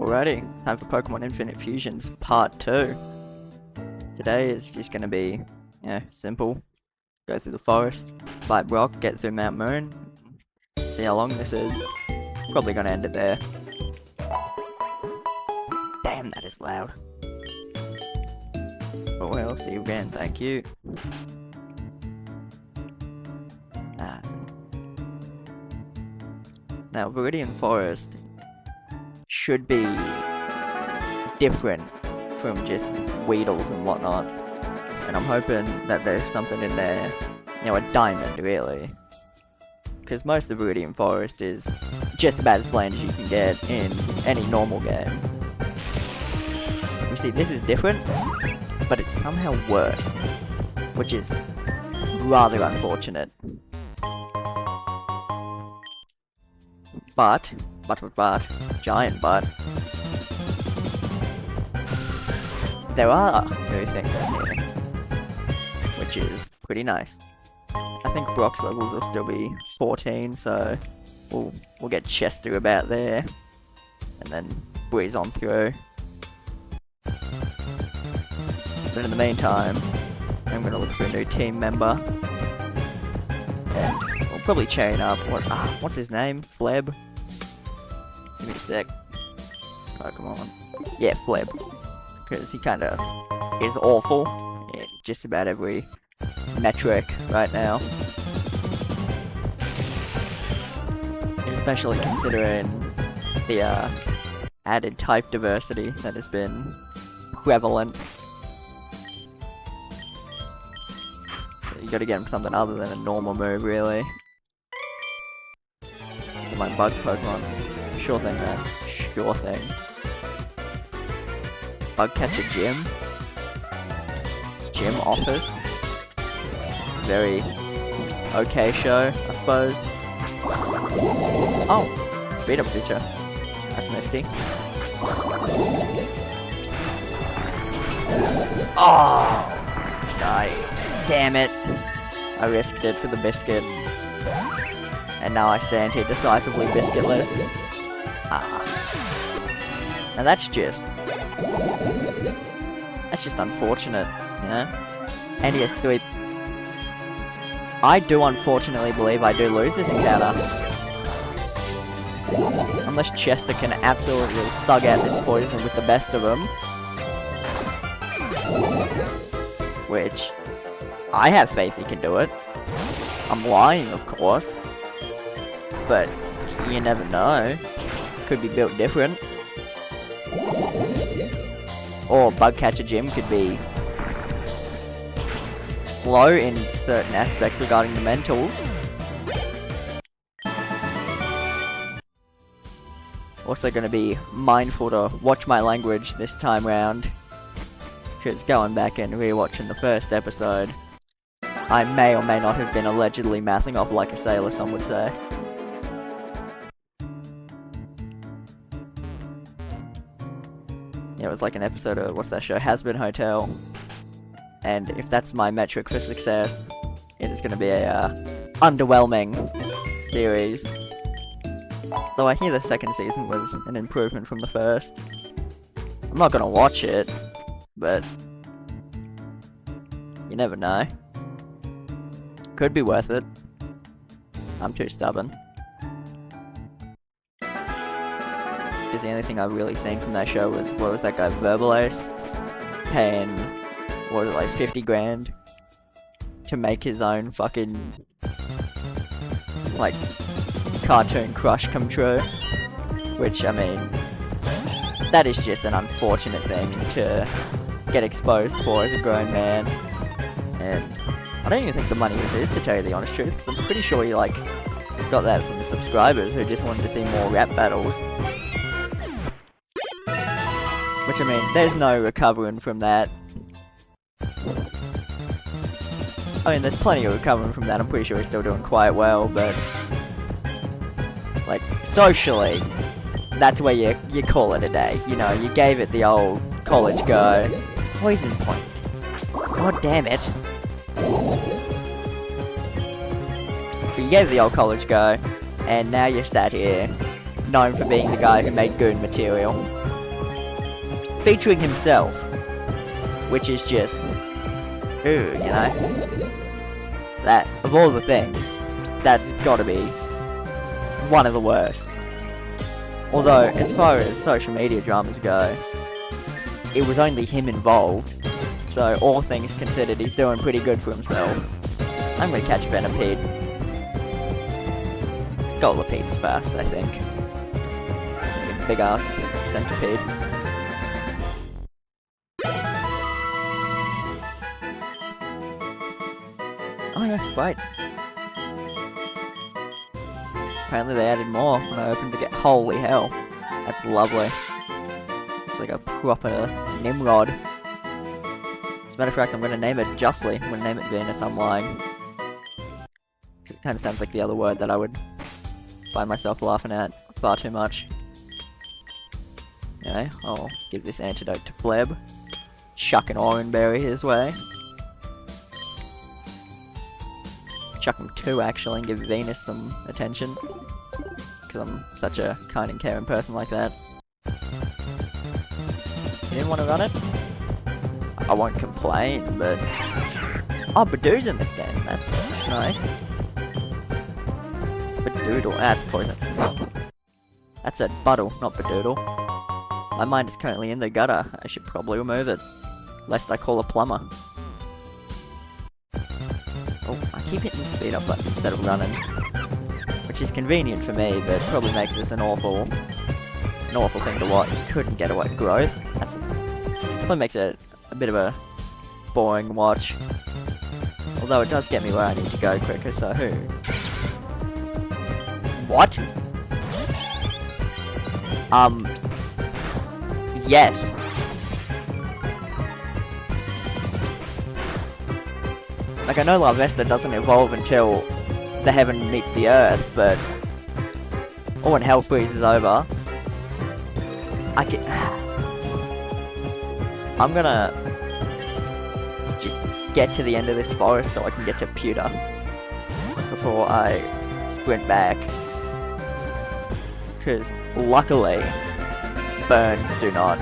Alrighty, time for Pokemon Infinite Fusions Part 2. Today is just gonna be, simple. Go through the forest, fight Brock, get through Mount Moon, see how long this is. Probably gonna end it there. Damn, that is loud. But well, see you again, thank you. Now, Viridian Forest should be different from just Weedles and whatnot. And I'm hoping that there's something in there, a diamond, really. Because most of Viridian Forest is just about as bland as you can get in any normal game. You see, this is different, but it's somehow worse, which is rather unfortunate. But, giant but, there are new things in here, which is pretty nice. I think Brock's levels will still be 14, so we'll get Chester about there, and then breeze on through. But in the meantime, I'm gonna look for a new team member. And we'll probably chain up, what's his name? Fleb? Give me a sec. Pokemon. Yeah, Fleb. Because he kinda is awful in just about every metric right now. Especially considering the added type diversity that has been prevalent. So you gotta get him something other than a normal move, really. Get my bug Pokemon. Sure thing, man. Sure thing. Bug catcher gym. Gym office. Very okay show, I suppose. Oh, speed up feature. That's nifty. Oh, die. Damn it. I risked it for the biscuit. And now I stand here decisively biscuitless. Now that's just unfortunate, And he has 3. I do unfortunately believe I do lose this encounter. Unless Chester can absolutely thug out this poison with the best of them. Which, I have faith he can do it. I'm lying, of course. But, you never know. Could be built different. Or Bug Catcher Gym could be slow in certain aspects regarding the mentals. Also going to be mindful to watch my language this time round. Because going back and rewatching the first episode, I may or may not have been allegedly mouthing off like a sailor, some would say. It was like an episode of, what's that show, Has-Been Hotel. And if that's my metric for success, it is going to be a underwhelming series. Though I hear the second season was an improvement from the first. I'm not going to watch it, but you never know. Could be worth it. I'm too stubborn. Because the only thing I've really seen from that show was, what was that guy, Verbalace? Paying, what was it, like 50 grand to make his own fucking, like, cartoon crush come true. Which, I mean, that is just an unfortunate thing to get exposed for as a grown man. And I don't even think the money was his, to tell you the honest truth, because I'm pretty sure he, like, got that from the subscribers who just wanted to see more rap battles. Which, I mean, there's no recovering from that. I mean, there's plenty of recovering from that. I'm pretty sure he's still doing quite well, but like, socially, that's where you call it a day. You gave it the old college go. Poison point. God damn it. But you gave it the old college go, and now you're sat here, known for being the guy who made goon material. featuring himself, which is just, ooh, you know? That, of all the things, that's gotta be one of the worst. Although, as far as social media dramas go, it was only him involved, so all things considered, he's doing pretty good for himself. I'm gonna catch a Venipede. Scolopede's fast, I think. Big ass centipede. Oh yeah, sprites. Apparently they added more when I opened the gate. Holy hell. That's lovely. It's like a proper Nimrod. As a matter of fact, I'm going to name it justly. I'm going to name it Venus. I'm lying. Because it kind of sounds like the other word that I would find myself laughing at far too much. Okay, I'll give this antidote to Fleb. Chuck an Oranberry his way. Chuck him 2 actually and give Venus some attention. Because I'm such a kind and caring person like that. You didn't want to run it? I won't complain, but... Oh, Badoo's in this game. That's nice. Badoodle. That's poison. That's a Buddle, not Badoodle. My mind is currently in the gutter. I should probably remove it. Lest I call a plumber. Oh, I keep hitting the speed up button instead of running. Which is convenient for me, but probably makes this an awful thing to watch. Couldn't get away. Growth? That's... Probably makes it a bit of a boring watch. Although it does get me where I need to go quicker, so who? What? Yes. Like, I know La Vesta doesn't evolve until the heaven meets the earth, but... Or when hell freezes over... I can... I'm gonna... just get to the end of this forest so I can get to Pewter. Before I sprint back. Because, luckily, burns do not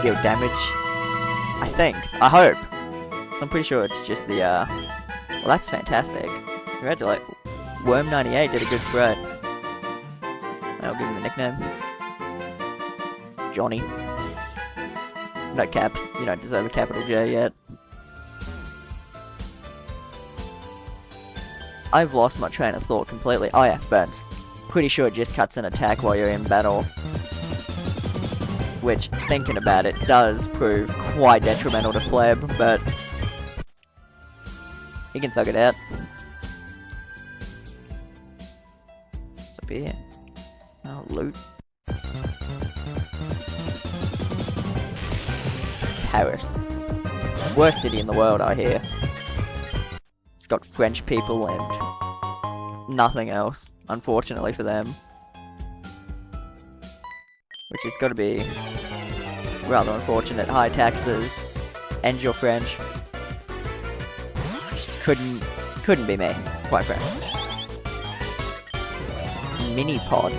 deal damage. I think. I hope. So I'm pretty sure it's just the, Well, that's fantastic. Congratulations. Worm98 did a good spread. I'll give him a nickname. Johnny. No caps. You don't deserve a capital J yet. I've lost my train of thought completely. Oh yeah, burns. Pretty sure it just cuts an attack while you're in battle. Which, thinking about it, does prove quite detrimental to Fleb, but... he can thug it out. What's up here? Oh, loot. Paris. Worst city in the world, I hear. It's got French people and nothing else, unfortunately for them. Which has got to be rather unfortunate. High taxes, and your French. Couldn't be me, quite frankly. Mini pod.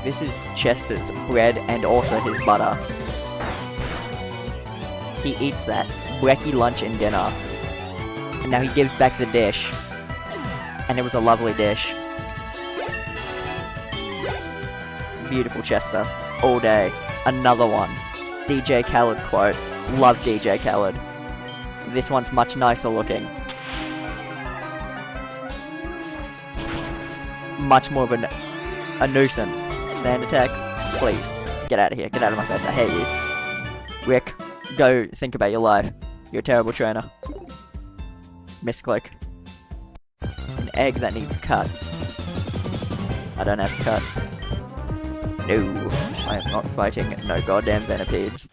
This is Chester's bread and also his butter. He eats that brekkie lunch and dinner. And now he gives back the dish. And it was a lovely dish. Beautiful Chester. All day. Another one. DJ Khaled quote. Love DJ Khaled. This one's much nicer looking. Much more of a nuisance. Sand attack? Please. Get out of here. Get out of my face. I hate you. Rick, go think about your life. You're a terrible trainer. Misclick. An egg that needs cut. I don't have to cut. No. I am not fighting no goddamn Venipedes.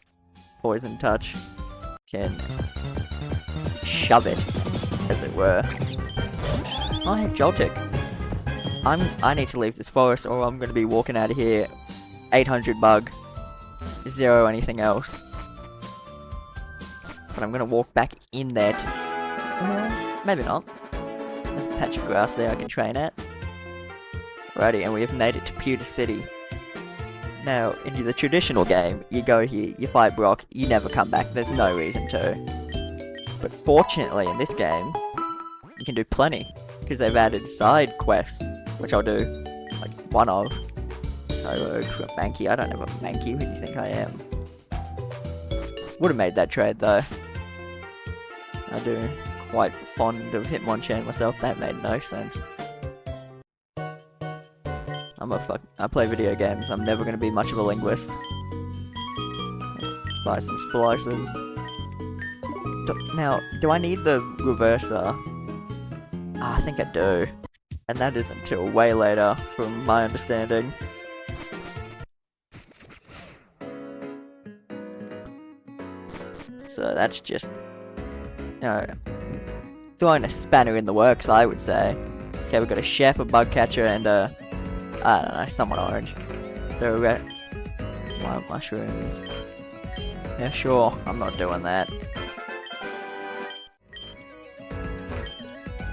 Poison touch. Can shove it, as it were. Oh, hey, Joltik. I need to leave this forest or I'm going to be walking out of here 800 bug. 0 anything else. But I'm going to walk back in there to... maybe not. There's a patch of grass there I can train at. Righty, and we have made it to Pewter City. Now, in the traditional game, you go here, you fight Brock, you never come back, there's no reason to. But fortunately, in this game, you can do plenty, because they've added side quests, which I'll do, like, one of. So, for Mankey, I don't have a Mankey, who do you think I am? Would've made that trade, though. I do quite fond of Hitmonchan myself, that made no sense. I play video games, I'm never gonna be much of a linguist. Buy some splices. Now, do I need the reverser? I think I do. And that isn't until way later, from my understanding. So that's just, you know, throwing a spanner in the works, I would say. Okay, we've got a chef, a bug catcher, and a, I don't know, someone orange. So we've got wild mushrooms. Yeah, sure, I'm not doing that.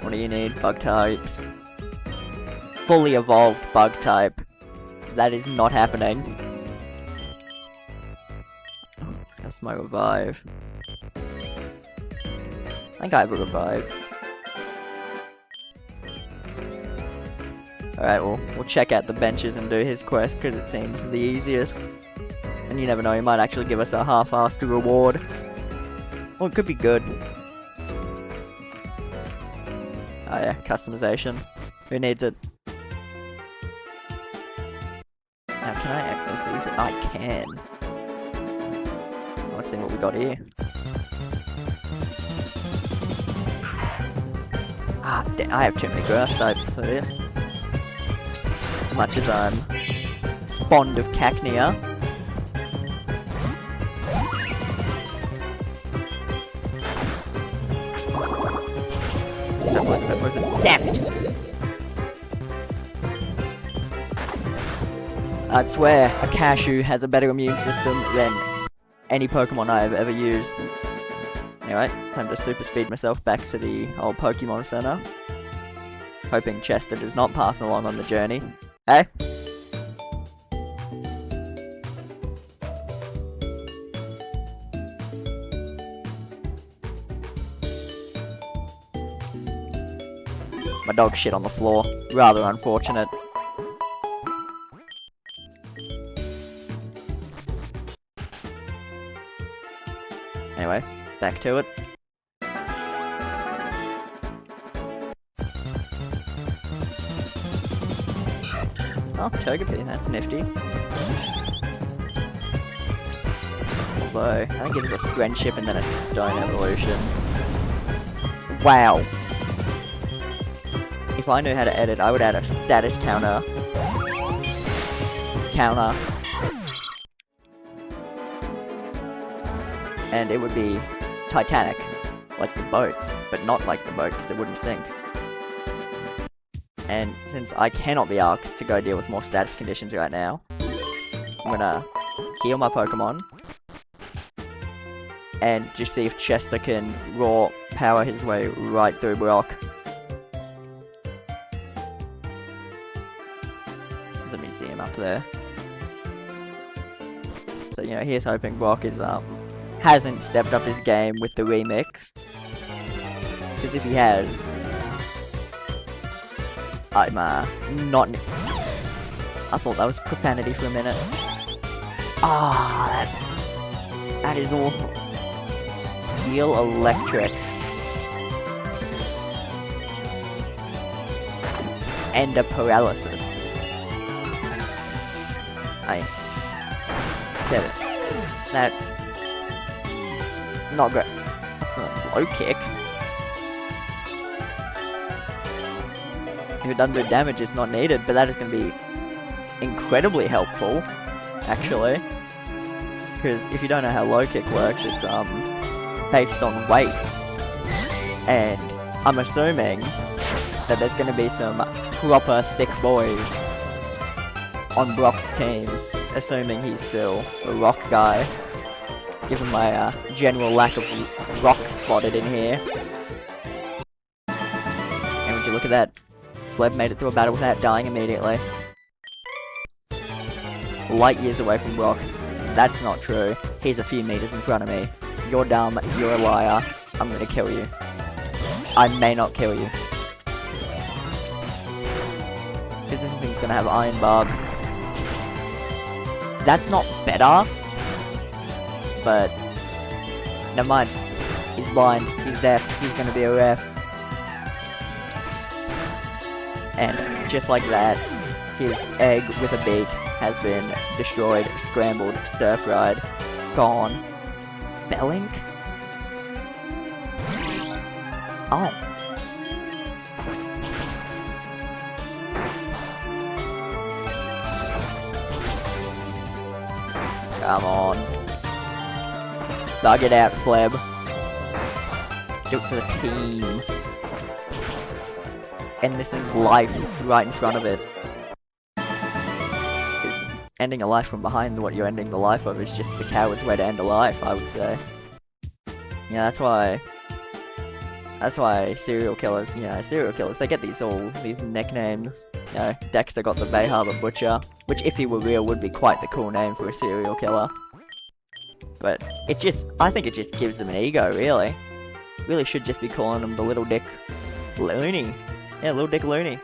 What do you need? Bug types. Fully evolved bug type. That is not happening. That's my revive. I think I have a revive. Alright, we'll check out the benches and do his quest, because it seems the easiest. And you never know, he might actually give us a half-assed reward. Well, it could be good. Oh yeah, customization. Who needs it? Now, can I access these? I can. Let's see what we got here. Ah, I have too many grass types for this. As much as I'm fond of Cacnea. That wasn't. Damn it! I'd swear a cashew has a better immune system than any Pokemon I have ever used. Anyway, time to super speed myself back to the old Pokemon Center. Hoping Chester does not pass along on the journey. Eh? My dog shit on the floor. Rather unfortunate. Anyway, back to it. Oh, Togepi, that's nifty. Although, I think it is a friendship and then a stone evolution. Wow. If I knew how to edit, I would add a status counter. And it would be Titanic, like the boat, but not like the boat because it wouldn't sink. And since I cannot be asked to go deal with more status conditions right now, I'm gonna heal my Pokemon and just see if Chester can raw power his way right through Brock. There's a museum up there. So, you know, here's hoping Brock is, hasn't stepped up his game with the remix. Because if he has, I'm, not... I thought that was profanity for a minute. Ah, that is awful. Deal electric. Ender paralysis. I get it. That... Not great. That's a low kick. If it doesn't do damage, it's not needed, but that is going to be incredibly helpful, actually. Because if you don't know how low kick works, it's based on weight. And I'm assuming that there's going to be some proper thick boys on Brock's team, assuming he's still a rock guy. Given my general lack of rock spotted in here. And would you look at that? Fleb made it through a battle without dying immediately. light years away from Brock. That's not true. He's a few meters in front of me. You're dumb, you're a liar. I'm gonna kill you. I may not kill you. Because this thing's gonna have iron barbs. That's not better. But never mind. He's blind, he's deaf, he's gonna be a ref. And just like that, his egg with a beak has been destroyed, scrambled, stir-fried, gone. Bellink? Oh. Come on. Thug it out, Fleb. Do it for the team. End this thing's life right in front of it. Because ending a life from behind what you're ending the life of is just the coward's way to end a life, I would say. Yeah, that's why serial killers, serial killers, they get these nicknames. You know, Dexter got the Bay Harbor Butcher, which if he were real would be quite the cool name for a serial killer. But I think it just gives him an ego, really. Really should just be calling him the Little Dick Looney. Yeah, Little Dick Looney.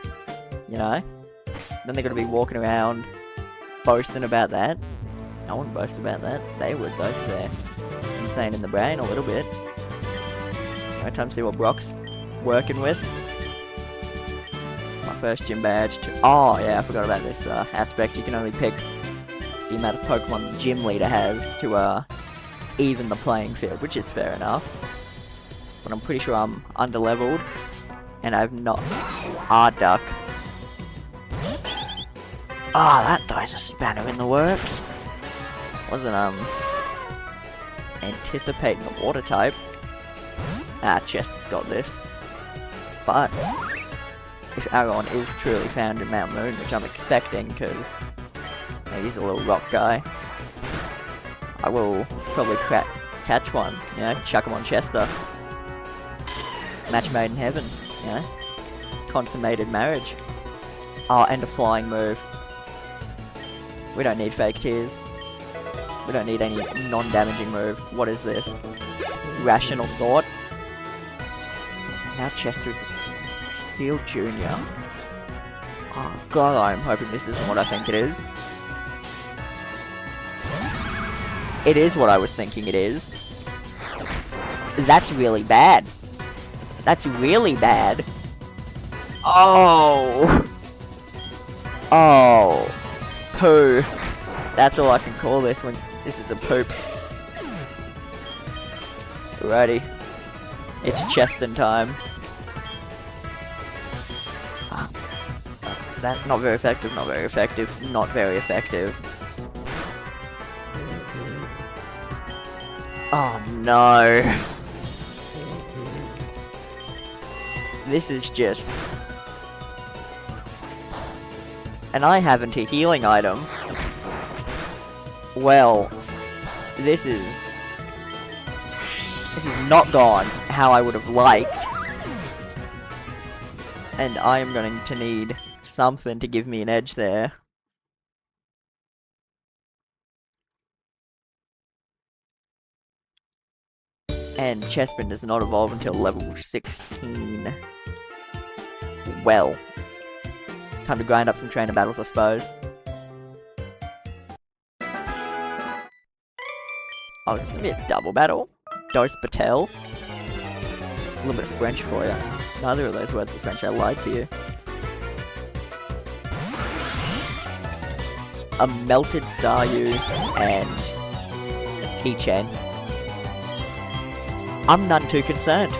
You know? Then they're gonna be walking around boasting about that. I wouldn't boast about that. They would, though, because they're insane in the brain a little bit. Alright, time to see what Brock's working with. My first gym badge. Oh, yeah, I forgot about this aspect. You can only pick the amount of Pokemon the gym leader has to even the playing field, which is fair enough. But I'm pretty sure I'm underleveled, and I've not... Duck. That throws a spanner in the works. Wasn't, anticipating the water type. Chester's got this. But, if Aron is truly found in Mount Moon, which I'm expecting, because he's a little rock guy, I will probably catch one, chuck him on Chester. Match made in heaven, consummated marriage. And a flying move. We don't need fake tears. We don't need any non-damaging move. What is this? Rational thought. Now Chester is a Steel Junior. Oh god, I'm hoping this isn't what I think it is. It is what I was thinking it is. That's really bad. That's really bad. Oh! Oh. Poo. That's all I can call this when this is a poop. Alrighty. It's Cheston time. That, not very effective, not very effective, not very effective. Oh no. This is just... And I haven't a healing item. Well, this is not gone how I would have liked. And I am going to need something to give me an edge there. And Chespin does not evolve until level 16. Well. Time to grind up some trainer battles, I suppose. Oh, it's gonna be a double battle. Dos Patel. A little bit of French for you. Neither of those words are French, I lied to you. A Melted Staryu and a Keychain. I'm none too concerned.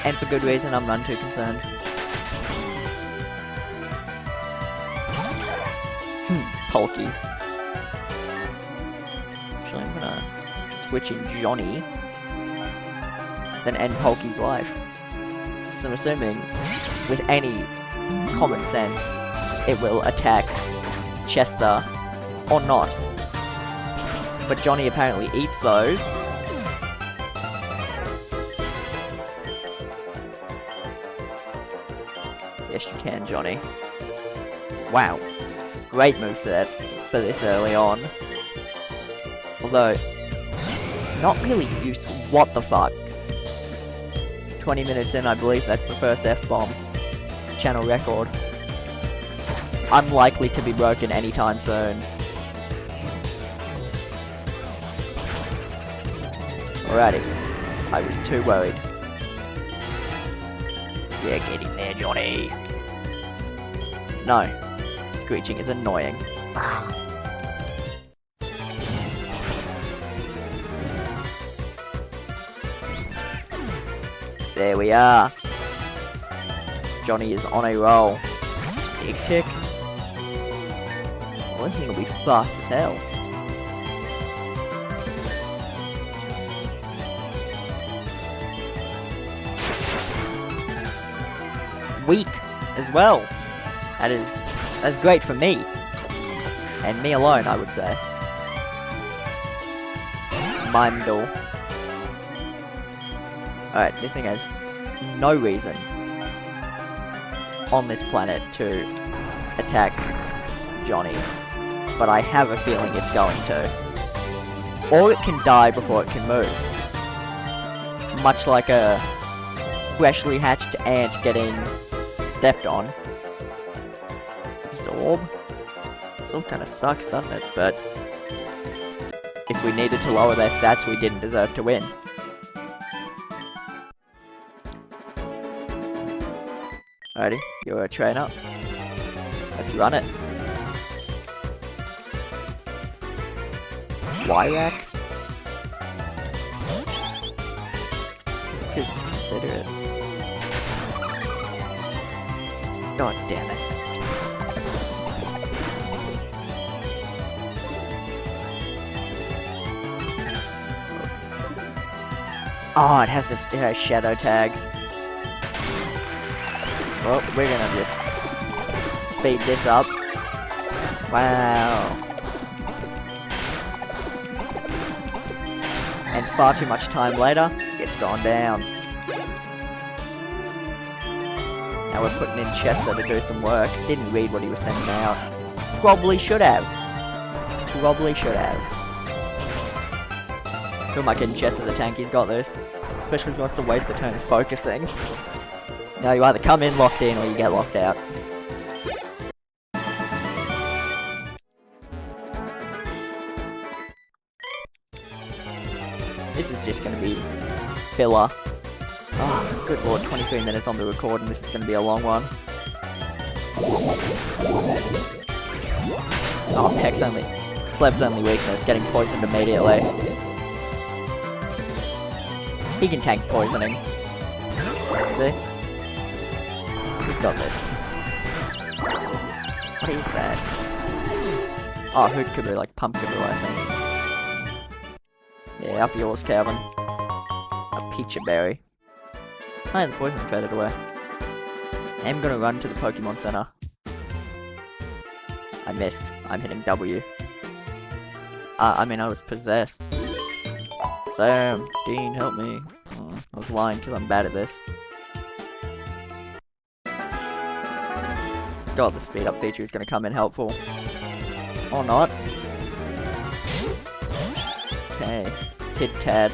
And for good reason, I'm none too concerned. Polky. Actually, I'm gonna switch in Johnny. Then end Polky's life. So I'm assuming, with any common sense, it will attack Chester or not. But Johnny apparently eats those. Yes, you can, Johnny. Wow. Great moveset for this early on. Although, not really useful. What the fuck? 20 minutes in, I believe that's the first F-bomb. Channel record. Unlikely to be broken anytime soon. Alrighty. I was too worried. Yeah, get in there, Johnny. No. Screeching is annoying. There we are. Johnny is on a roll. Tick tick. Well, this thing will be fast as hell. Weak as well. That's great for me. And me alone, I would say. Mimedle. Alright, this thing has no reason on this planet to attack Johnny. But I have a feeling it's going to. Or it can die before it can move. Much like a freshly hatched ant getting stepped on. Absorb? Absorb kind of sucks, doesn't it? But if we needed to lower their stats, we didn't deserve to win. Alrighty, you're a trainer. Let's run it. Wyrack? Because it's considerate. God damn it. Oh, it has a shadow tag. Well, we're gonna just speed this up. Wow. And far too much time later, it's gone down. Now we're putting in Chester to do some work. Didn't read what he was sending out. Probably should have. Probably should have. Who am I kidding? Chester the tank, he's got this. Especially if he wants to waste a turn focusing. Now you either come in locked in or you get locked out. This is just going to be filler. Oh, good lord, 23 minutes on the record and this is going to be a long one. Oh, Peck's only... Fleb's only weakness, getting poisoned immediately. He can tank poisoning. See? He's got this. What is that? Oh, Hoot Kaboo, like Pumpkaboo, I think. Yeah, up yours, Calvin. A Peachy-berry. Hi, the poison faded away. I'm gonna run to the Pokemon Center. I missed. I'm hitting W. I mean, I was possessed. Sam, Dean, help me. Oh, I was lying because I'm bad at this. God, the speed up feature is going to come in helpful. Or not. Okay. Hit Tad.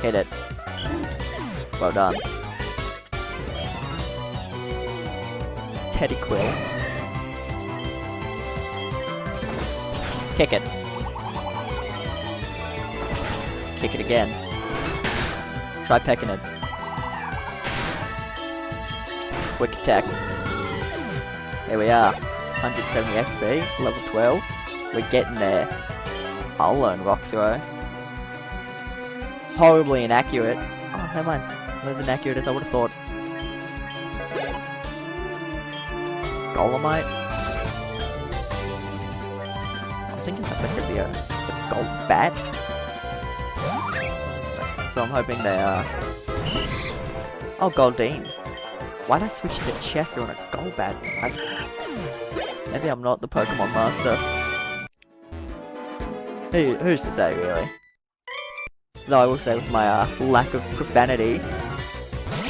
Hit it. Well done. Teddy Quill. Kick it. Kick it again. Try pecking it. Quick attack. There we are. 170 XP, level 12. We're getting there. I'll learn Rock Throw. Horribly inaccurate. Oh, never mind. Not as inaccurate as I would have thought. Golemite? I'm thinking that's like gonna be a gold bat. So I'm hoping they are... Oh, Goldeen. Why'd I switch to Chester on a Golbat? Maybe I'm not the Pokemon Master. Who's to say, really? Though I will say with my lack of profanity,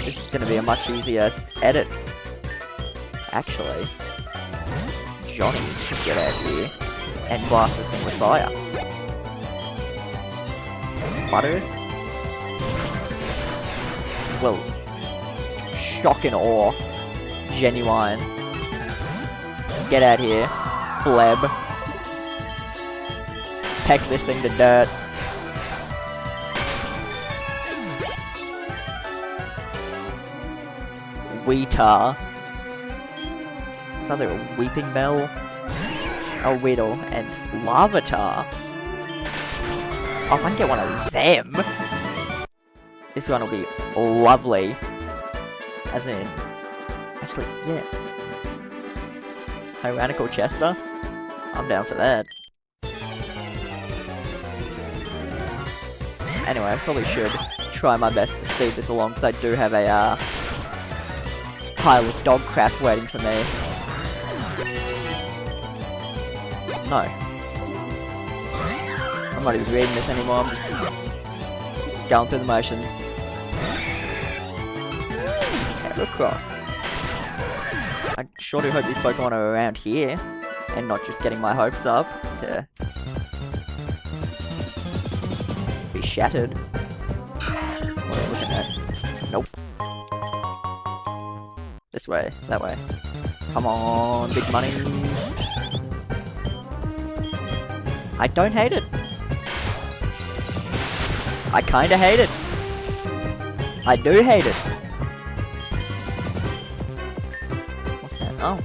this is going to be a much easier edit. actually, Johnny should get out here and blast this thing with fire. Butters? Well, shock and awe. Genuine. Get out here. Fleb. Peck this thing to dirt. Weetar. Is either a Weeping Bell, a Whittle, and Lavatar. Oh, if I can get one of them, this one will be lovely. As in, actually, yeah. Tyrannical Chester? I'm down for that. Anyway, I probably should try my best to speed this along, because I do have a pile of dog crap waiting for me. No. I'm not even reading this anymore, I'm just going through the motions. Heracross. I sure do hope these Pokemon are around here, and not just getting my hopes up to be shattered. What are we looking at? Nope. This way, that way. Come on, big money. I don't hate it. I kinda hate it. I do hate it. What's that? Oh.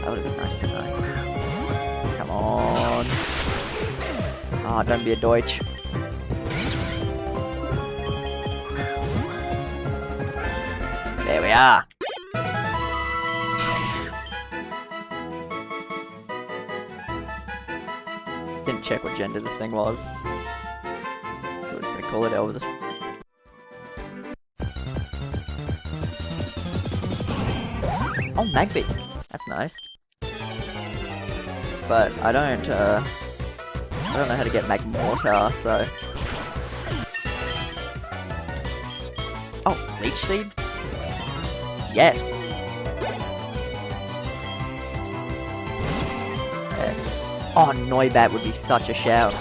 That would've been nice to know. Come on. Ah, don't be a Deutsch. There we are. Didn't check what gender this thing was. So we're just gonna call it Elvis. Oh, Magby. That's nice. But I don't know how to get Magmortar, so... Oh, Leech Seed? Yes! Oh, Noibat would be such a shout.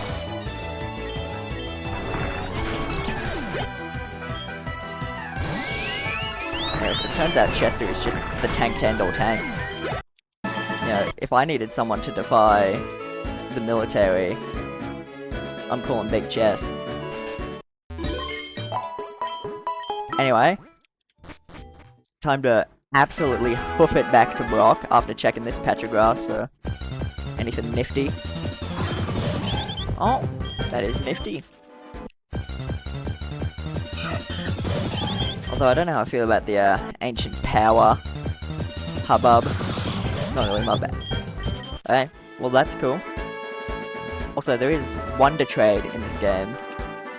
Yeah, so it turns out Chester is just the tank to end all tanks. You know, if I needed someone to defy the military, I'm calling Big Chess. Anyway, time to absolutely hoof it back to Brock after checking this patch of grass for anything nifty. Oh, that is nifty. Although I don't know how I feel about the ancient power hubbub. It's not really my bag. Okay, well that's cool. Also, there is Wonder Trade in this game.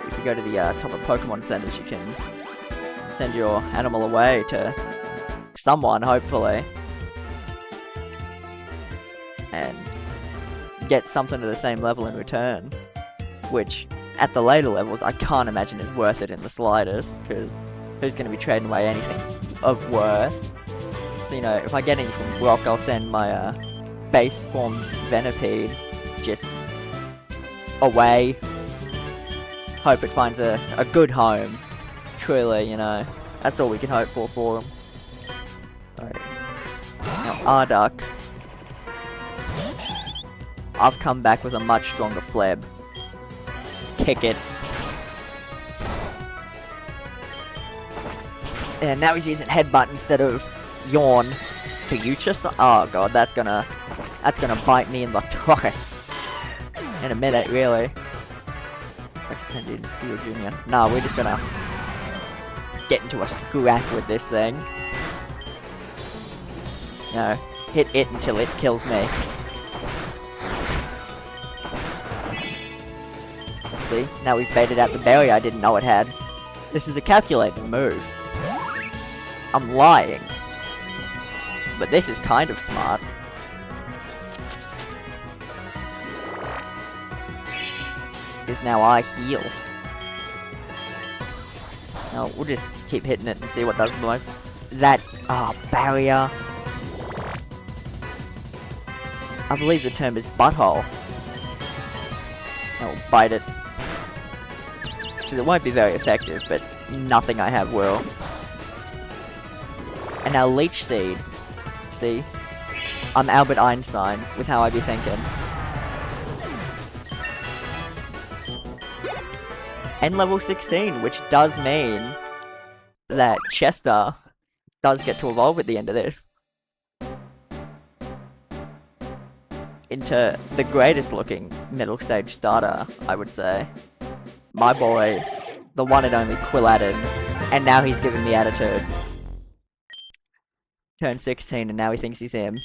If you go to the top of Pokemon Centers, you can send your animal away to someone, hopefully, and get something to the same level in return, which at the later levels I can't imagine is worth it in the slightest, because who's going to be trading away anything of worth? So, you know, if I get anything from Brock, I'll send my base form Venipede just away. Hope it finds a good home. Truly, you know, that's all we can hope for him. Right. Now, Arduck. I've come back with a much stronger Fleb. Kick it. And now he's using Headbutt instead of Yawn. Future? Oh god, that's gonna bite me in the tuchus. In a minute, really. I just send you to Steel Jr. Nah, we're just gonna get into a scrap with this thing. You know, hit it until it kills me. See? Now we've baited out the berry I didn't know it had. This is a calculated move. I'm lying. But this is kind of smart. Because now I heal. Now, we'll just keep hitting it and see what does the most. That, barrier. I believe the term is butthole. I'll bite it. Because it won't be very effective, but nothing I have will. And now Leech Seed. See? I'm Albert Einstein with how I be thinking. And level 16, which does mean that Chester does get to evolve at the end of this. Into the greatest looking middle stage starter, I would say. My boy, the one and only Quilladen, and now he's given me attitude. Turned 16 and now he thinks he's him.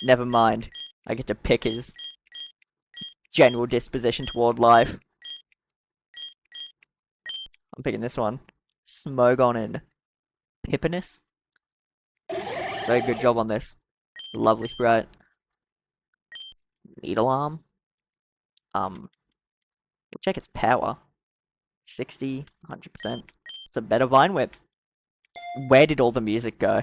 Never mind, I get to pick his general disposition toward life. I'm picking this one. Smogon and Pippinus. Very good job on this. It's a lovely sprite. Needle Arm. We'll check its power. 60, 100%. It's a better Vine Whip. Where did all the music go?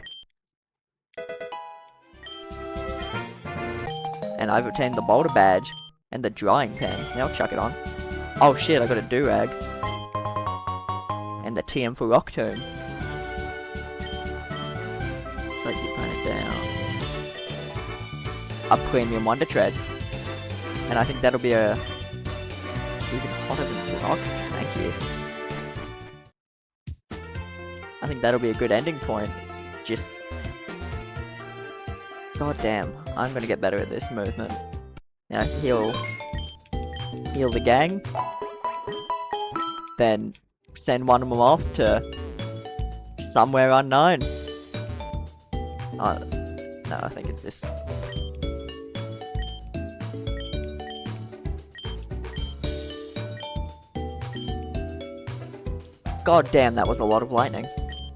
And I've obtained the Boulder Badge and the Drying Pen. Now I'll chuck it on. Oh shit, I got a Durag. And the TM for Rock Tomb. So let's zip it down. A Premium Wonder Tread. And I think that'll be a... even hotter than Rock. Thank you. I think that'll be a good ending point. Just... God damn, I'm gonna get better at this movement. Now heal the gang. Then send one of them off to somewhere unknown. Oh, no, I think it's this. God damn, that was a lot of lightning.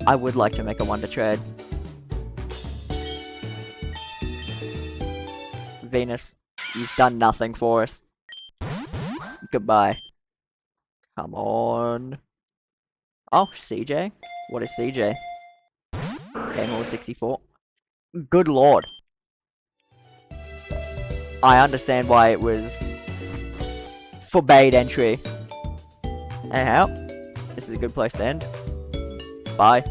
I would like to make a Wonder Trade. Venus, you've done nothing for us. Goodbye. Come on. Oh, CJ? What is CJ? Game Lord 64. Good lord. I understand why it was forbade entry. Anyhow, this is a good place to end. Bye.